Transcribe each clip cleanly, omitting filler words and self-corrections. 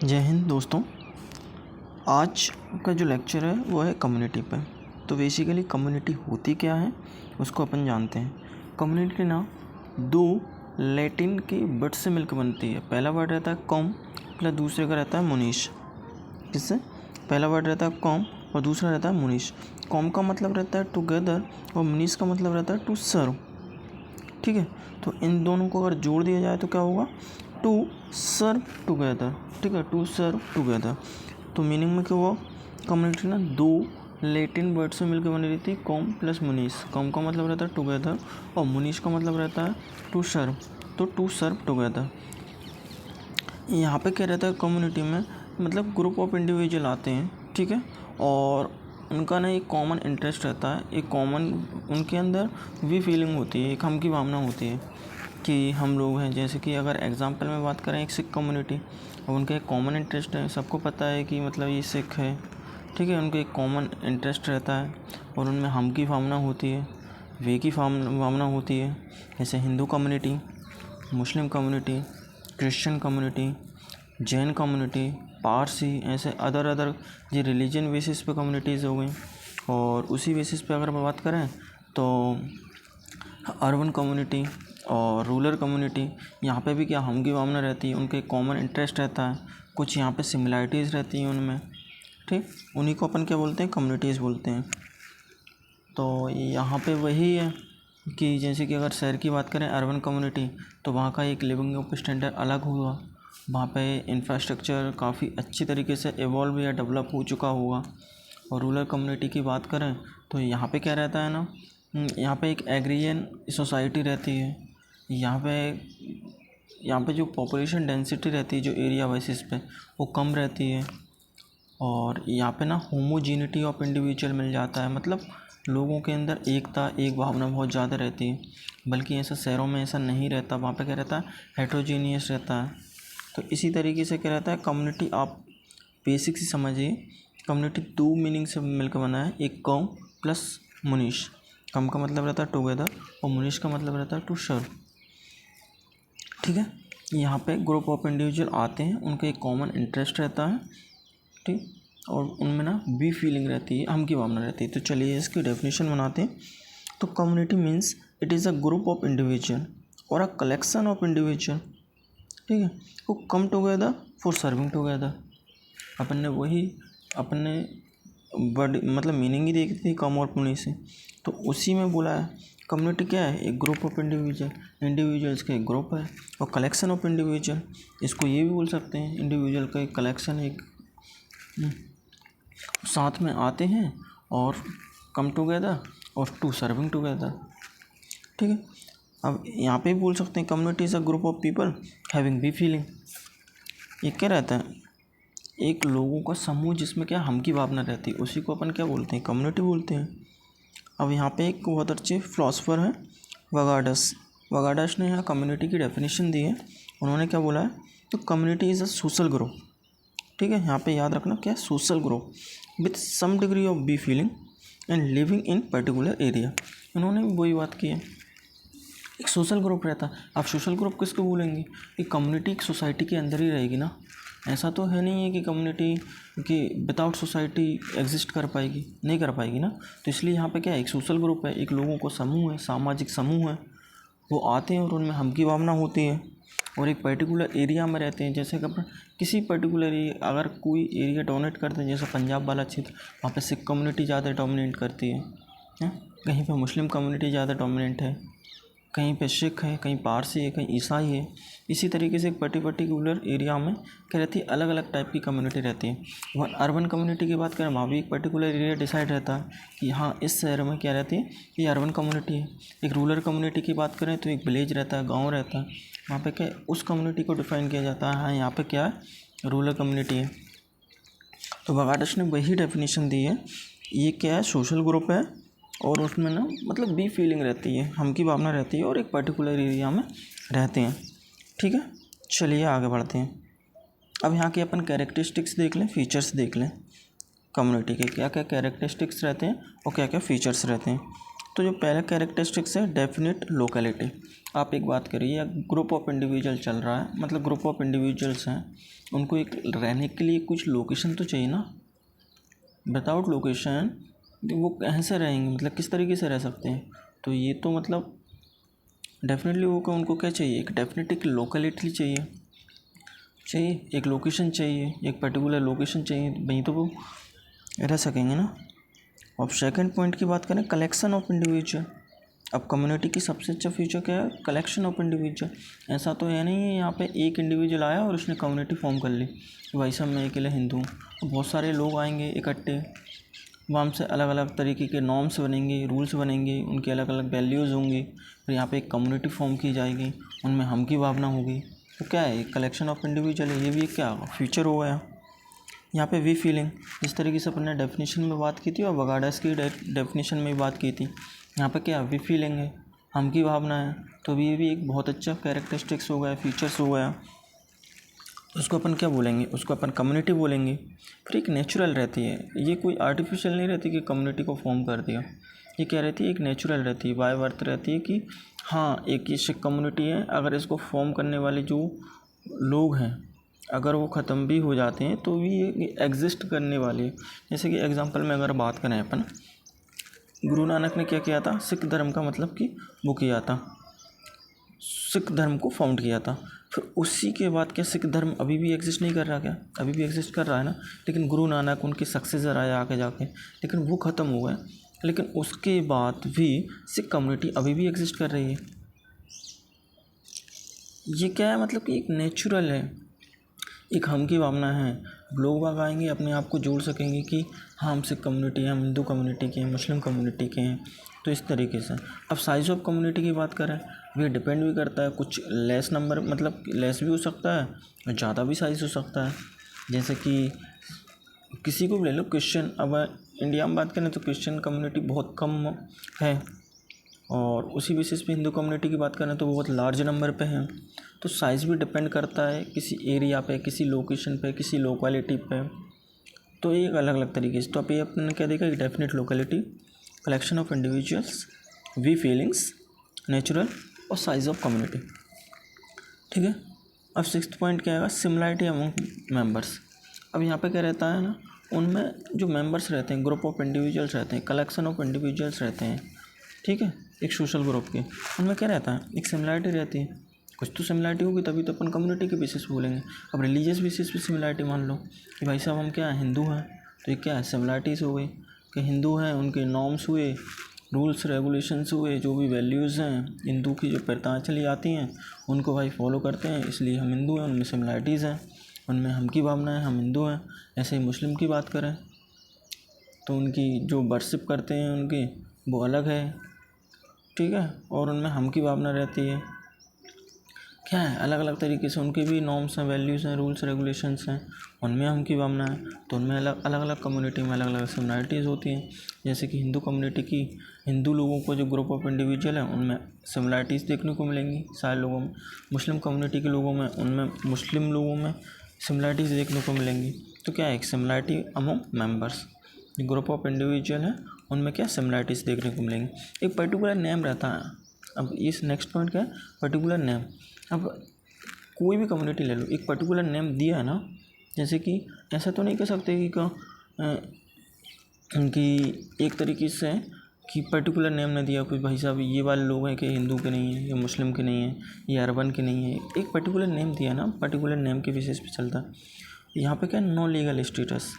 जय हिंद दोस्तों। आज का जो लेक्चर है वो है कम्युनिटी पे। तो बेसिकली कम्युनिटी होती क्या है उसको अपन जानते हैं। कम्युनिटी ना दो लैटिन के वर्ड से मिलकर बनती है। पहला वर्ड रहता है कॉम प्लस दूसरे का रहता है मुनीश। किससे? पहला वर्ड रहता है कॉम और दूसरा रहता है मुनीश। कॉम का मतलब रहता है टुगेदर और मुनीश का मतलब रहता है टू सर्व। ठीक है, तो इन दोनों को अगर जोड़ दिया जाए तो क्या होगा? To serve together. ठीक है, टू सर्व टुगेदर। तो मीनिंग में क्या हुआ? कम्युनिटी ना दो लैटिन वर्ड से मिलकर बनी रहती है, कॉम प्लस मुनीश। कॉम का मतलब रहता है टुगेदर और मुनीश का मतलब रहता है टू सर्व। तो टू सर्व टुगेदर। यहाँ पे क्या रहता है कम्युनिटी में, मतलब ग्रुप ऑफ इंडिविजुअल आते हैं। ठीक है, और उनका ना एक कॉमन इंटरेस्ट रहता है, एक कॉमन उनके अंदर भी फीलिंग होती है, एक हम की भावना होती है कि हम लोग हैं। जैसे कि अगर एग्जांपल में बात करें, एक सिख कम्युनिटी, और उनका एक कॉमन इंटरेस्ट है। सबको पता है कि मतलब ये सिख है। ठीक है, उनका एक कॉमन इंटरेस्ट रहता है और उनमें हम की भावना होती है, वे की भावना होती है। जैसे Hindu community, Muslim community, Christian community, Jain community, Parsi, ऐसे अदर ये रिलीजन बेसिस पे कम्युनिटीज़ हो गई। और उसी बेसिस पे अगर बात करें तो अर्बन कम्युनिटी और रूरल कम्युनिटी, यहाँ पे भी क्या हम की भावना रहती है, उनके कॉमन इंटरेस्ट रहता है, कुछ यहाँ पे सिमिलरिटीज़ रहती हैं उनमें। ठीक, उन्हीं को अपन क्या बोलते हैं? कम्युनिटीज़ बोलते हैं। तो यहाँ पे वही है कि जैसे कि अगर शहर की बात करें, अर्बन कम्युनिटी, तो वहाँ का एक लिविंग अप स्टैंडर्ड अलग होगा। वहाँ पे इंफ्रास्ट्रक्चर काफ़ी अच्छी तरीके से एवॉल्व या डेवलप हो चुका होगा। और रूरल कम्युनिटी की बात करें तो यहाँ पे क्या रहता है ना, यहाँ पे एक एग्रीरियन सोसाइटी रहती है। यहाँ पे जो पॉपुलेशन डेंसिटी रहती है, जो एरिया बेसिस पे, वो कम रहती है। और यहाँ पे ना होमोजीनिटी ऑफ इंडिविजुअल मिल जाता है, मतलब लोगों के अंदर एकता, एक भावना बहुत ज़्यादा रहती है। बल्कि ऐसा शहरों में ऐसा नहीं रहता, वहाँ पे क्या रहता है? हेट्रोजीनियस रहता है। तो इसी तरीके से क्या रहता है कम्युनिटी, आप बेसिक से समझिए। कम्युनिटी दो मीनिंग से मिलकर बना है, एक कॉम प्लस मुनीश। कम का मतलब रहता है टुगेदर और मुनीश का मतलब रहता है टू सर्व। ठीक है, यहाँ पे ग्रुप ऑफ इंडिविजुअल आते हैं, उनका एक कॉमन इंटरेस्ट रहता है। ठीक, और उनमें ना बी फीलिंग रहती है, हम की भावना रहती है। तो चलिए इसकी डेफिनेशन बनाते हैं। तो community means it is a group of individual और अ कलेक्शन ऑफ इंडिविजुअल, ठीक है, वो come together for serving together. अपन ने वर्ड मतलब मीनिंग ही देखी थी कम और पुणे से, तो उसी में बोला है कम्युनिटी क्या है? एक ग्रुप ऑफ इंडिविजुअल्स का एक ग्रुप है। और कलेक्शन ऑफ इंडिविजुअल, इसको ये भी बोल सकते हैं, इंडिविजुअल का एक कलेक्शन, एक साथ में आते हैं और कम टुगेदर और टू सर्विंग टुगेदर। ठीक है, अब यहाँ पे भी बोल सकते हैं community is a group of people having be feeling. ये क्या रहता है? एक लोगों का समूह जिसमें क्या हम की भावना रहती है, उसी को अपन क्या बोलते हैं? कम्युनिटी बोलते हैं। अब यहाँ पे एक बहुत अच्छे फिलोसफर हैं, वगाडस ने यहाँ कम्युनिटी की डेफिनेशन दी है। उन्होंने क्या बोला है? तो community is a social group. ठीक है, यहाँ पे याद रखना क्या है? Social group with some degree of we feeling and living in particular area. उन्होंने भी वही बात की है, एक सोशल ग्रुप रहता है। आप सोशल ग्रुप किसको बोलेंगे? एक कम्युनिटी एक सोसाइटी के अंदर ही रहेगी ना। ऐसा तो है नहीं है कि कम्युनिटी की विदाउट सोसाइटी एग्जिस्ट कर पाएगी, नहीं कर पाएगी ना। तो इसलिए यहाँ पे क्या है? एक सोशल ग्रुप है, एक लोगों को समूह है, सामाजिक समूह है। वो आते हैं और उनमें हम की भावना होती है और एक पर्टिकुलर एरिया में रहते हैं। जैसे कि किसी पर्टिकुलर अगर कोई एरिया डोमिनेट करते हैं, जैसे पंजाब वाला क्षेत्र, वहाँ पे सिख कम्युनिटी ज़्यादा डोमिनेट करती है। कहीं पे मुस्लिम कम्युनिटी ज़्यादा डोमिनेंट है, कहीं पे सिख है, कहीं पारसी है, कहीं ईसाई है। इसी तरीके से एक पर्टिकुलर एरिया में क्या रहती है? अलग अलग टाइप की कम्युनिटी रहती है। वहाँ अर्बन कम्युनिटी की बात करें, वहाँ भी एक पर्टिकुलर एरिया डिसाइड रहता है कि हाँ इस शहर में क्या रहती है? ये अर्बन कम्युनिटी है। एक रूरल कम्युनिटी की बात करें तो एक विलेज रहता है, गाँव रहता है, वहाँ पे क्या उस कम्युनिटी को डिफाइन किया जाता है, हाँ यहाँ पे क्या है? रूरल कम्युनिटी है। तो वगाडस ने वही डेफिनेशन दी है। ये क्या है? सोशल ग्रुप है और उसमें ना मतलब बी फीलिंग रहती है, हम की भावना रहती है और एक पर्टिकुलर एरिया में रहते हैं। ठीक है, चलिए आगे बढ़ते हैं। अब यहाँ के अपन कैरेक्टरिस्टिक्स देख लें, फीचर्स देख लें। कम्युनिटी के क्या क्या कैरेक्टरिस्टिक्स रहते हैं और क्या क्या फीचर्स रहते हैं। तो जो पहला कैरेक्टरिस्टिक्स है डेफिनेट लोकेलिटी। आप एक बात करिए, ग्रुप ऑफ इंडिविजुअल चल रहा है, मतलब ग्रुप ऑफ इंडिविजुअल्स हैं, उनको एक रहने के लिए कुछ लोकेशन तो चाहिए ना। विदाउट लोकेशन वो कैसे रहेंगे, मतलब किस तरीके से रह सकते हैं। तो ये तो मतलब डेफिनेटली वो क्या, उनको क्या चाहिए, एक डेफिनेट एक लोकेलिटी चाहिए, एक लोकेशन चाहिए, एक पर्टिकुलर लोकेशन चाहिए, वहीं तो वो रह सकेंगे ना। अब सेकंड पॉइंट की बात करें, कलेक्शन ऑफ इंडिविजुअल। अब कम्युनिटी की सबसे अच्छा फीचर क्या है, कलेक्शन ऑफ इंडिविजुअल। ऐसा तो है नहीं है यहाँ पे एक इंडिविजुअल आया और उसने कम्युनिटी फॉर्म कर ली, भाई साहब मैं अकेले हिंदू हूँ, बहुत सारे लोग आएंगे इकट्ठे, वहाँ से अलग अलग तरीके के नॉर्म्स बनेंगे, रूल्स बनेंगे, उनके अलग अलग वैल्यूज़ होंगे, फिर यहाँ पे एक कम्युनिटी फॉर्म की जाएगी, उनमें हम की भावना होगी। तो क्या है, कलेक्शन ऑफ इंडिविजुअल है, ये भी एक क्या फीचर हो गया। यहाँ पे वी फीलिंग, जिस तरीके से अपने डेफिनेशन में बात की थी और वगाडस की डेफिनेशन में भी बात की थी, यहाँ पे क्या वी फीलिंग है, हम की भावना है। तो ये भी एक बहुत अच्छा कैरेक्टरिस्टिक्स हो गया, फीचर्स हो गया। उसको अपन क्या बोलेंगे, उसको अपन कम्युनिटी बोलेंगे। फिर एक नेचुरल रहती है, ये कोई आर्टिफिशियल नहीं रहती कि कम्युनिटी को फॉर्म कर दिया। ये क्या रहती है, एक नेचुरल रहती है, बाय बर्थ रहती है कि हाँ एक ये कम्युनिटी है, अगर इसको फॉर्म करने वाले जो लोग हैं अगर वो ख़त्म भी हो जाते हैं तो भी ये एग्जिस्ट करने वाले। जैसे कि एग्जांपल में अगर बात करें अपन, गुरु नानक ने क्या किया था, सिख धर्म का मतलब कि वो किया था, सिख धर्म को फाउंड किया था। फिर उसी के बाद क्या सिख धर्म अभी भी एग्जिस्ट नहीं कर रहा, क्या अभी भी एग्जिस्ट कर रहा है ना। लेकिन गुरु नानक उनके सक्सेसर आए आके जाके, लेकिन वो ख़त्म हो गए, लेकिन उसके बाद भी सिख कम्युनिटी अभी भी एग्जिस्ट कर रही है। ये क्या है, मतलब कि एक नेचुरल है, एक हम की भावना है। लोग बाग आएंगे अपने आप को जोड़ सकेंगे कि हाँ हम सिख कम्युनिटी हैं, हम हिंदू कम्युनिटी के हैं, मुस्लिम कम्युनिटी के हैं। तो इस तरीके से अब साइज़ ऑफ कम्युनिटी की बात करें, ये डिपेंड भी करता है, कुछ लेस नंबर मतलब लेस भी हो सकता है और ज़्यादा भी साइज़ हो सकता है। जैसे कि किसी को भी ले लो, क्रिश्चियन, अब इंडिया में बात करें तो क्रिश्चियन कम्युनिटी बहुत कम है, और उसी बेसिस पे हिंदू कम्युनिटी की बात करें तो बहुत लार्ज नंबर पे हैं। तो साइज़ भी डिपेंड करता है किसी एरिया पे, किसी लोकेशन पे, किसी लोकेलिटी पे। तो एक अलग अलग तरीके से, तो आप ये अपने क्या देखा, एक definite locality, collection of individuals, we feelings, natural और साइज़ ऑफ कम्युनिटी। ठीक है। अब सिक्स्थ पॉइंट क्या आएगा, सिमिलरिटी अमंग मेंबर्स। अब यहाँ पे क्या रहता है ना, उनमें जो मेंबर्स रहते हैं, ग्रुप ऑफ इंडिविजुअल्स रहते हैं, कलेक्शन ऑफ इंडिविजुअल्स रहते हैं, ठीक है, एक सोशल ग्रुप के, उनमें क्या रहता है, एक सिमिलरिटी रहती है। कुछ तो सिमिलरिटी होगी तभी तो अपन कम्युनिटी के बेसिस पे बोलेंगे। अब रिलीजियस बेसिस पे सिमिलरिटी मान लो कि भाई साहब हम क्या है, हिंदू हैं, तो ये क्या है, सिमिलरिटीज़ हो गई कि हिंदू हैं, उनके नॉर्म्स हुए, रूल्स रेगुलेशंस हुए, जो भी वैल्यूज़ हैं हिंदू की जो प्रथाएँ चली आती हैं उनको भाई फॉलो करते हैं, इसलिए हम हिंदू हैं, उनमें सिमिलरिटीज़ हैं, उनमें हम की भावना है, हम हिंदू हैं। ऐसे ही मुस्लिम की बात करें तो उनकी जो वर्शिप करते हैं उनकी वो अलग है, ठीक है, और उनमें हम की भावना रहती है। क्या है, अलग अलग तरीके से उनके भी नॉर्म्स हैं, वैल्यूज़ हैं, रूल्स रेगुलेशंस हैं, उनमें हम की भावना है। तो उनमें अलग अलग कम्युनिटी में अलग अलग सिमिलरिटीज़ होती हैं। जैसे कि हिंदू कम्युनिटी की, हिंदू लोगों को जो ग्रुप ऑफ इंडिविजुअल है उनमें सिमिलरिटीज़ देखने को मिलेंगी सारे लोगों में। मुस्लिम कम्युनिटी के लोगों में, उनमें मुस्लिम लोगों में सिमिलरिटीज़ देखने को मिलेंगी। तो क्या है, एक similarity among members, group of individual है उनमें क्या सिमिलरिटीज़ देखने को मिलेंगी। एक पर्टिकुलर नेम रहता है। अब इस नेक्स्ट पॉइंट क्या है, पर्टिकुलर नेम। अब कोई भी कम्युनिटी ले लो, एक पर्टिकुलर नेम दिया है ना, जैसे कि ऐसा तो नहीं कह सकते कि एक तरीके से कि पर्टिकुलर नेम ने दिया कोई, भाई साहब ये वाले लोग हैं कि हिंदू के नहीं हैं, ये मुस्लिम के नहीं हैं, ये अरबन के नहीं है। एक पर्टिकुलर नेम दिया ना, पर्टिकुलर नेम के बेसिस पे चलता है। यहाँ पे क्या है, नो लीगल स्टेटस।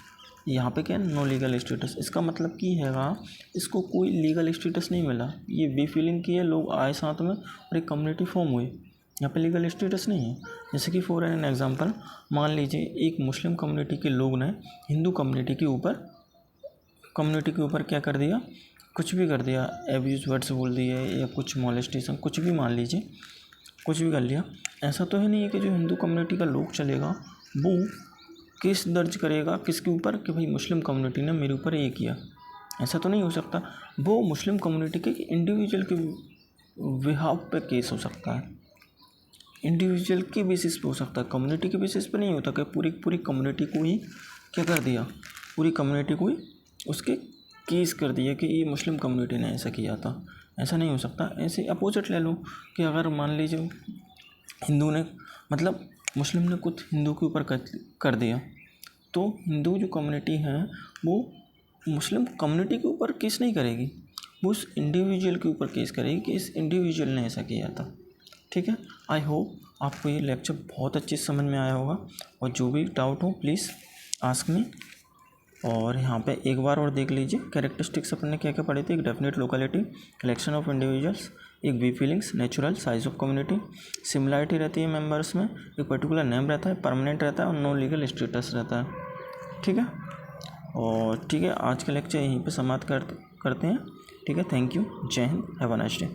यहाँ पे क्या है, नो लीगल स्टेटस। इसका मतलब कि हैगा इसको कोई लीगल स्टेटस नहीं मिला, ये बे फीलिंग की है, लोग आए साथ में और एक कम्युनिटी फॉर्म हुई, यहाँ पे लीगल स्टेटस नहीं है। जैसे कि फॉर एन एग्जांपल मान लीजिए एक मुस्लिम कम्युनिटी के लोग ने हिंदू कम्युनिटी के ऊपर क्या कर दिया, कुछ भी कर दिया, एब्यूज वर्ड्स बोल दिए या कुछ मोलेस्टेशन, कुछ भी मान लीजिए, कुछ भी कर लिया। ऐसा तो है नहीं है कि जो हिंदू कम्युनिटी का लोग चलेगा वो केस दर्ज करेगा किसके ऊपर कि भाई मुस्लिम कम्युनिटी ने मेरे ऊपर ये किया, ऐसा तो नहीं हो सकता। वो मुस्लिम कम्युनिटी के इंडिविजुअल के बिहाफ पे केस हो सकता है, इंडिविजुअल के बेसिस पे हो सकता है, कम्युनिटी के बेसिस पे नहीं होता कि पूरी कम्युनिटी को ही क्या कर दिया, पूरी कम्युनिटी को ही उसके केस कर दिया कि ये मुस्लिम कम्युनिटी ने ऐसा किया था। ऐसा नहीं हो सकता। ऐसे अपोजिट ले लो कि अगर मान लीजिए हिंदू ने मतलब मुस्लिम ने कुछ हिंदू के ऊपर कर दिया, तो हिंदू जो कम्युनिटी है वो मुस्लिम कम्युनिटी के ऊपर केस नहीं करेगी, वो उस इंडिविजुअल के ऊपर केस करेगी कि इस इंडिविजुअल ने ऐसा किया था। ठीक है, आई होप आपको ये लेक्चर बहुत अच्छे से समझ में आया होगा, और जो भी डाउट हो प्लीज़ आस्क मी। और यहाँ पे एक बार और देख लीजिए, कैरेक्टरिस्टिक्स अपन ने क्या क्या पढ़े थे। एक definite locality, collection of individuals, एक we feelings, natural, size of community, similarity रहती है मेंबर्स में, एक पर्टिकुलर नेम रहता है, परमानेंट रहता है और नो लीगल स्टेटस रहता है। ठीक है, और ठीक है, आज का लेक्चर यहीं पे समाप्त करते हैं। ठीक है, थैंक यू, जय Hind, have a nice day.